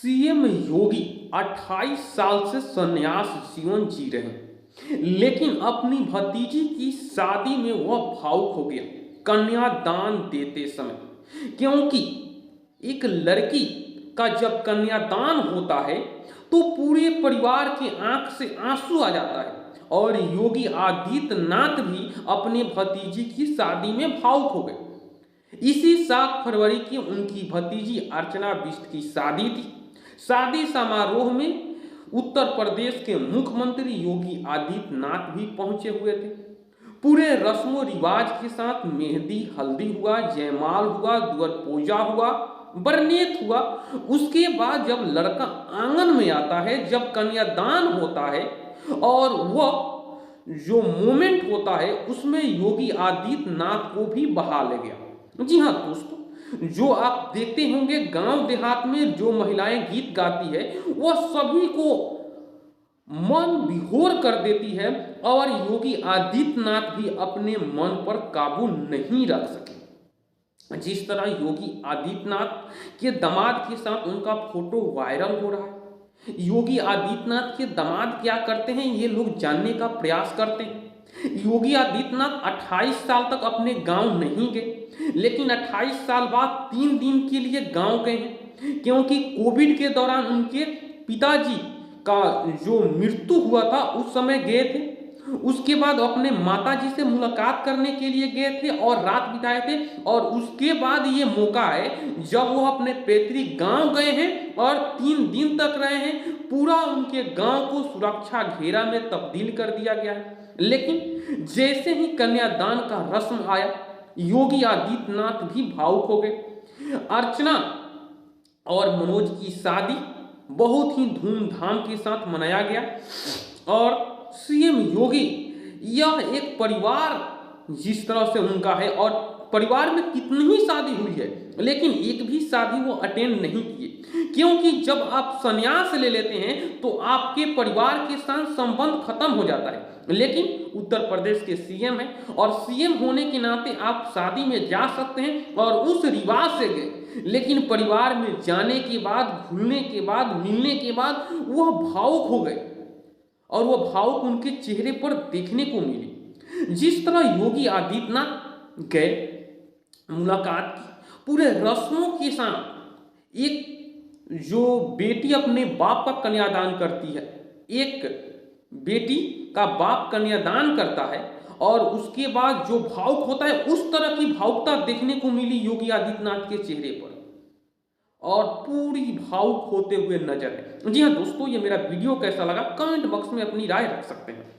CM योगी 28 साल से संन्यास जीवन जी रहे हैं, लेकिन अपनी भतीजी की शादी में वह भावुक हो गया कन्यादान देते समय। क्योंकि एक लड़की का जब कन्यादान होता है तो पूरे परिवार के आंख से आंसू आ जाता है और योगी आदित्यनाथ भी अपने भतीजी की शादी में भावुक हो गए। इसी 7 फरवरी की उनकी भतीजी अर्चना बिष्ट की शादी थी। शादी समारोह में उत्तर प्रदेश के मुख्यमंत्री योगी आदित्यनाथ भी पहुंचे हुए थे। पूरे रस्मो रिवाज के साथ मेहंदी हल्दी हुआ, जयमाल हुआ, द्वार पूजा हुआ, बरनेत हुआ। उसके बाद जब लड़का आंगन में आता है, जब कन्यादान होता है और वह जो मोमेंट होता है उसमें योगी आदित्यनाथ को भी बहा ले गया। जी हाँ दोस्तों, जो आप देखते होंगे गांव देहात में जो महिलाएं गीत गाती है वह सभी को मन विभोर कर देती है और योगी आदित्यनाथ भी अपने मन पर काबू नहीं रख सके। जिस तरह योगी आदित्यनाथ के दामाद के साथ उनका फोटो वायरल हो रहा है, योगी आदित्यनाथ के दामाद क्या करते हैं ये लोग जानने का प्रयास करते हैं। योगी आदित्यनाथ 28 साल तक अपने गांव नहीं गए, लेकिन 28 साल बाद 3 दिन के लिए गांव गए हैं, क्योंकि कोविड के दौरान उनके पिताजी का जो मृत्यु हुआ था उस समय गए थे। उसके बाद अपने माताजी से मुलाकात करने के लिए गए थे और रात बिताए थे, और उसके बाद ये मौका है जब वो अपने पैतृक गांव गए हैं और 3 दिन तक रहे हैं। पूरा उनके गांव को सुरक्षा घेरा में तब्दील कर दिया गया है। लेकिन जैसे ही कन्यादान का रस्म आया, योगी आदित्यनाथ भी भावुक हो गए। अर्चना और मनोज की शादी बहुत ही धूमधाम के साथ मनाया गया और सीएम योगी, यह एक परिवार जिस तरह से उनका है, और परिवार में कितनी ही शादी हुई है लेकिन एक भी शादी वो अटेंड नहीं किए, क्योंकि जब आप संन्यास ले लेते हैं तो आपके परिवार के साथ संबंध खत्म हो जाता है। लेकिन उत्तर प्रदेश के सीएम हैं और सीएम होने के नाते आप शादी में जा सकते हैं और उस रिवाज से गए, लेकिन परिवार में जाने के बाद, घुलने के बाद, मिलने के बाद वह भावुक हो गए और वह भावुक उनके चेहरे पर देखने को मिली। जिस तरह योगी आदित्यनाथ गए, मुलाकात की, पूरे रस्मों के साथ एक जो बेटी अपने बाप का कन्यादान करती है, एक बेटी का बाप कन्यादान करता है और उसके बाद जो भावुक होता है, उस तरह की भावुकता देखने को मिली योगी आदित्यनाथ के चेहरे पर और पूरी भावुक होते हुए नजर है। जी हाँ दोस्तों, ये मेरा वीडियो कैसा लगा कमेंट बॉक्स में अपनी राय रख सकते हैं।